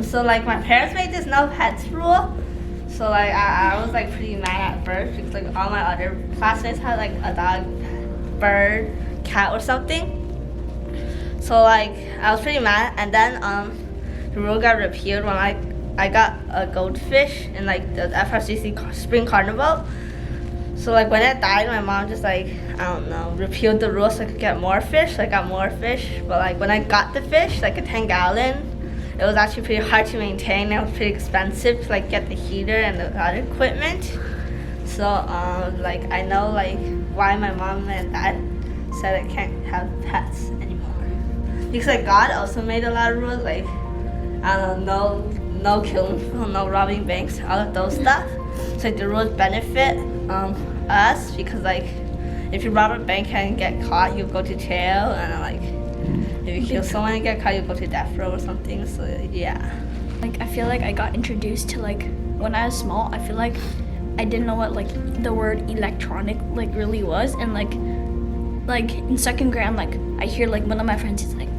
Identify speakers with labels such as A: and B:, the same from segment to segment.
A: So like my parents made this no pets rule. So like I was like pretty mad at first because like all my other classmates had like a dog, bird, cat or something. So like I was pretty mad, and then the rule got repealed when I got a goldfish in like the FRCC Spring Carnival. So like when it died, my mom just like, I don't know, repealed the rule so I could get more fish. So I got more fish, but like when I got the fish, like a 10-gallon, it was actually pretty hard to maintain. It was pretty expensive to like get the heater and the other equipment. So like I know like why my mom and dad said I can't have pets anymore. Because like God also made a lot of rules, like I don't know, no killing people, no robbing banks, all of those stuff. So like the rules benefit us because like if you rob a bank and get caught, you go to jail, and like if you kill someone and get caught, you go to death row or something. So yeah.
B: Like I feel like I got introduced to like when I was small. I feel like I didn't know what like the word electronic like really was, and like in second grade, like I hear like one of my friends is like,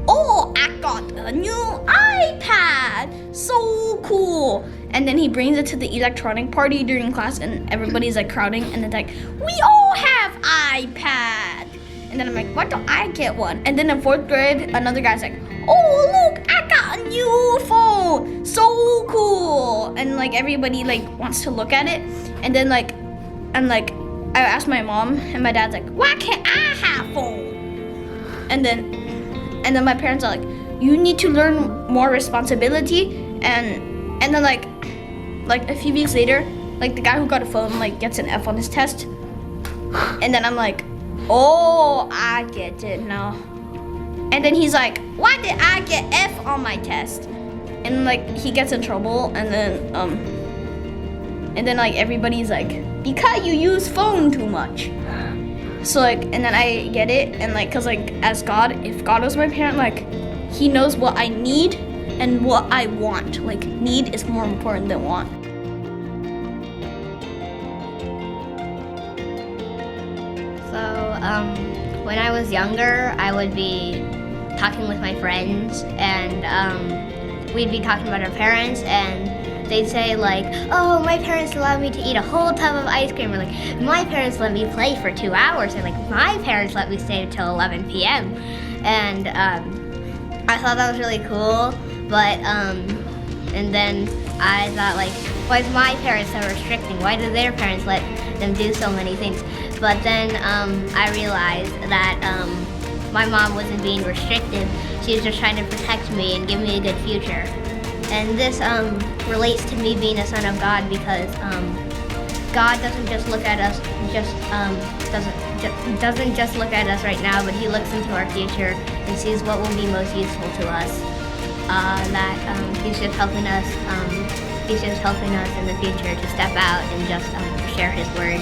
B: "Oh, I got a new iPad, so cool!" And then he brings it to the electronic party during class, and everybody's like crowding, and it's like, "We all have iPad." And then I'm like, "Why don't I get one?" And then in fourth grade, another guy's like, "Oh, look, I got a new phone, so cool!" And like everybody like wants to look at it, and then like, I asked my mom, and my dad's like, "Why can't I have phone?" And then my parents are like, "You need to learn more responsibility." And then like a few weeks later, like the guy who got a phone like gets an F on his test, and then I'm like, "Oh, I get it now." And then he's like, "Why did I get F on my test?" And like he gets in trouble, and then like everybody's like, "Because you use phone too much." So like, and then I get it, and like, cause like as God, if God was my parent, like he knows what I need and what I want. Like need is more important than want.
C: So when I was younger, I would be talking with my friends, and we'd be talking about our parents, and they'd say like, "Oh, my parents allowed me to eat a whole tub of ice cream," or like, "My parents let me play for 2 hours," or like, "My parents let me stay until 11 p.m. And I thought that was really cool, but and then I thought like, why is my parents so restricting? Why do their parents let them do so many things? But then I realized that my mom wasn't being restrictive. She was just trying to protect me and give me a good future. And this relates to me being a son of God, because God doesn't just look at us, doesn't just look at us right now, but He looks into our future and sees what will be most useful to us. He's just helping us. He's just helping us in the future to step out and just share His word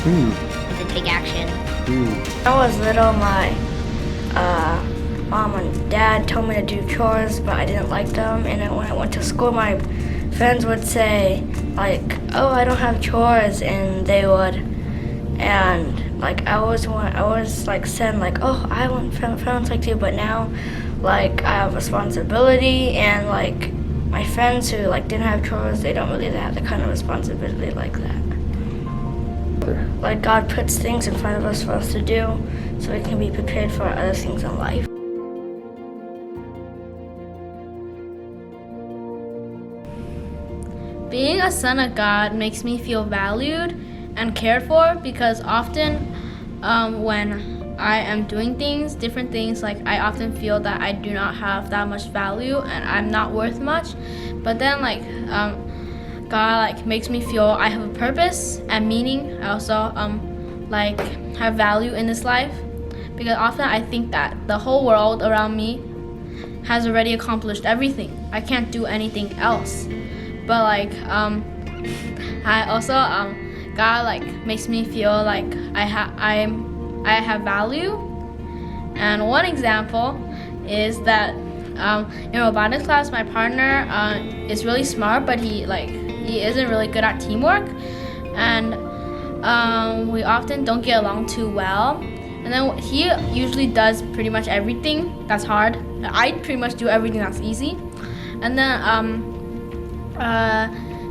C: and to take action.
D: When I was little, my mom and dad told me to do chores, but I didn't like them. And then when I went to school, my friends would say like, "Oh, I don't have chores," and they would, and like I always like said like, "Oh, I want friends like you," but now like I have responsibility, and like my friends who like didn't have chores, they don't really have the kind of responsibility like that. Like God puts things in front of us for us to do, so we can be prepared for other things in life.
E: Being a son of God makes me feel valued and cared for, because often when I am doing different things, like I often feel that I do not have that much value and I'm not worth much. But then like God like makes me feel I have a purpose and meaning. I also like have value in this life, because often I think that the whole world around me has already accomplished everything. I can't do anything else. But like I also God like makes me feel like I have value. And one example is that in robotics class, my partner is really smart, but he isn't really good at teamwork, and we often don't get along too well. And then he usually does pretty much everything that's hard. I pretty much do everything that's easy. And then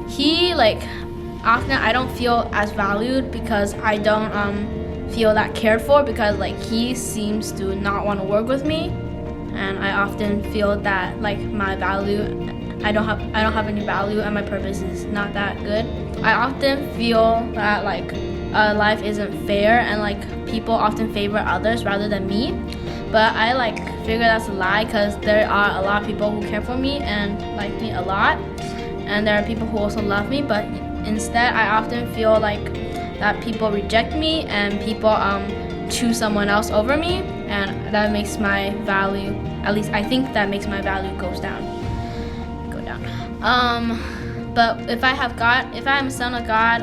E: he like often I don't feel as valued because I don't feel that cared for, because like he seems to not want to work with me, and I often feel that like my value, I don't have any value, and my purpose is not that good. I often feel that like life isn't fair, and like people often favor others rather than me. But I like figure that's a lie, because there are a lot of people who care for me and like me a lot, and there are people who also love me. But instead, I often feel like that people reject me and people choose someone else over me, and that makes my value, at least I think that makes my value go down. But if I have God, if I am a son of God,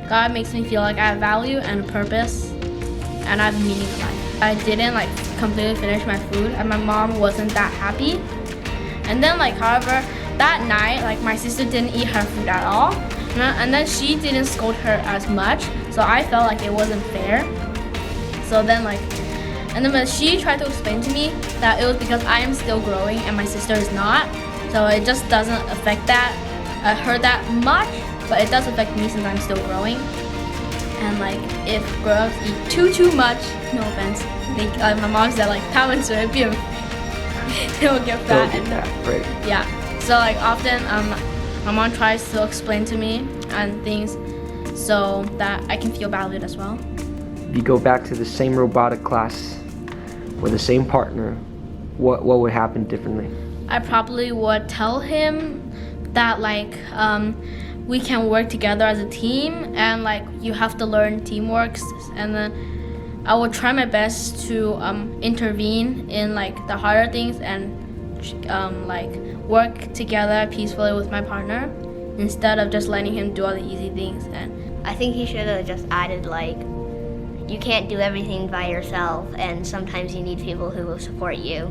E: God makes me feel like I have value and a purpose, and I have meaning in life. I didn't like completely finish my food, and my mom wasn't that happy. And then like, however, that night, like my sister didn't eat her food at all, and then she didn't scold her as much, so I felt like it wasn't fair. So then like, and then but she tried to explain to me that it was because I am still growing and my sister is not, so it just doesn't affect her that much, but it does affect me since I'm still growing. And like, if grown-ups eat too much, no offense, my mom said like 他们随便 they will get fat.
F: They'll get fat, right?
E: Yeah. So like often my mom tries to explain to me and things so that I can feel valued as well.
F: If you go back to the same robotic class with the same partner, what would happen differently?
E: I probably would tell him that like we can work together as a team, and like you have to learn teamwork, and then I will try my best to intervene in like the harder things and like work together peacefully with my partner instead of just letting him do all the easy things. And
C: I think he should have just added like, you can't do everything by yourself, and sometimes you need people who will support you.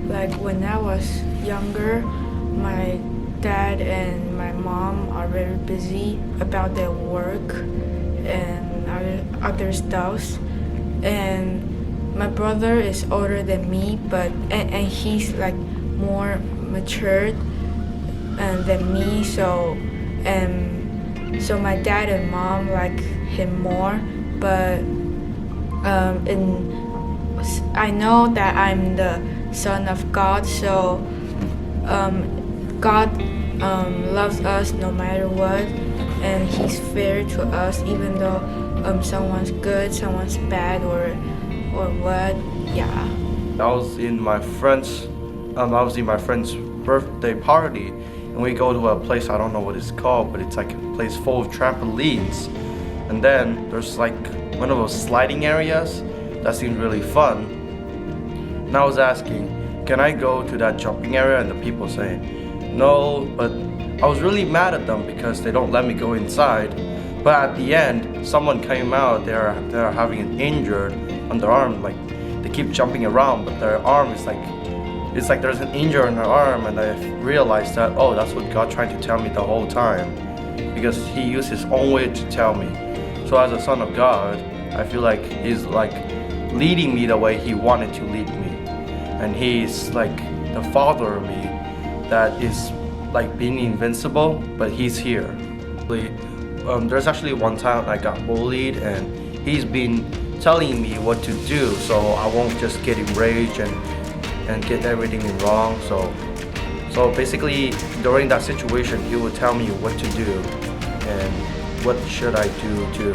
G: Like when I was younger, my dad and my mom are very busy about their work and other stuffs, and my brother is older than me, but and he's like more matured than me, so my dad and mom like him more, but I know that I'm the son of God, so God loves us no matter what, and he's fair to us even though someone's good, someone's bad, or what. Yeah.
H: I was in my friend's birthday party, and we go to a place, I don't know what it's called, but it's like a place full of trampolines, and then there's like one of those sliding areas that seems really fun. And I was asking, can I go to that jumping area? And the people saying, no, but I was really mad at them because they don't let me go inside. But at the end, someone came out, they're having an injured on their arm, like they keep jumping around, but their arm is like, it's like there's an injury on their arm, and I realized that, oh, that's what God tried to tell me the whole time, because he used his own way to tell me. So as a son of God, I feel like he's like leading me the way he wanted to lead me. And he's like the father of me that is like being invincible, but he's here. There's actually one time I got bullied, and he's been telling me what to do so I won't just get enraged and get everything wrong. So basically during that situation, he would tell me what to do and what should I do to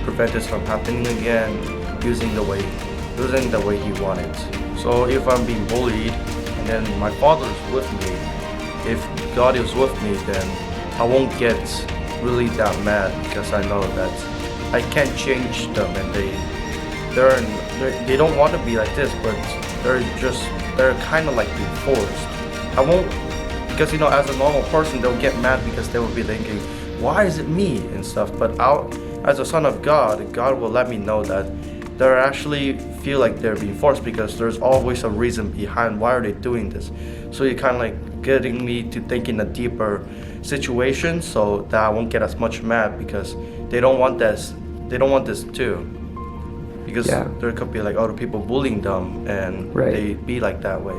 H: prevent this from happening again, using the way he wanted. So if I'm being bullied and then my father is with me, if God is with me, then I won't get really that mad, because I know that I can't change them, and they don't want to be like this, but they're kind of like being forced. I won't, because as a normal person they'll get mad because they will be thinking, why is it me and stuff, but as a son of God, God will let me know that they actually feel like they're being forced because there's always a reason behind why are they doing this. So you're kind of like getting me to think in a deeper situation, so that I won't get as much mad, because they don't want this too. because there could be like other people bullying them, and they be like that way.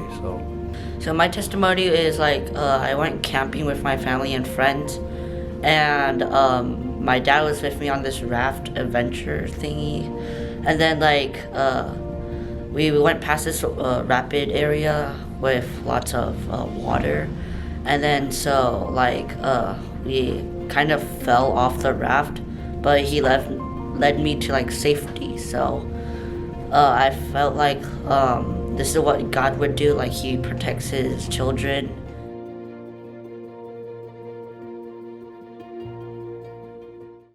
I: So my testimony is like I went camping with my family and friends, and my dad was with me on this raft adventure thingy, and then like we went past this rapid area with lots of water, and then so like we kind of fell off the raft, but he led me to like safety. So I felt like this is what God would do, like he protects his children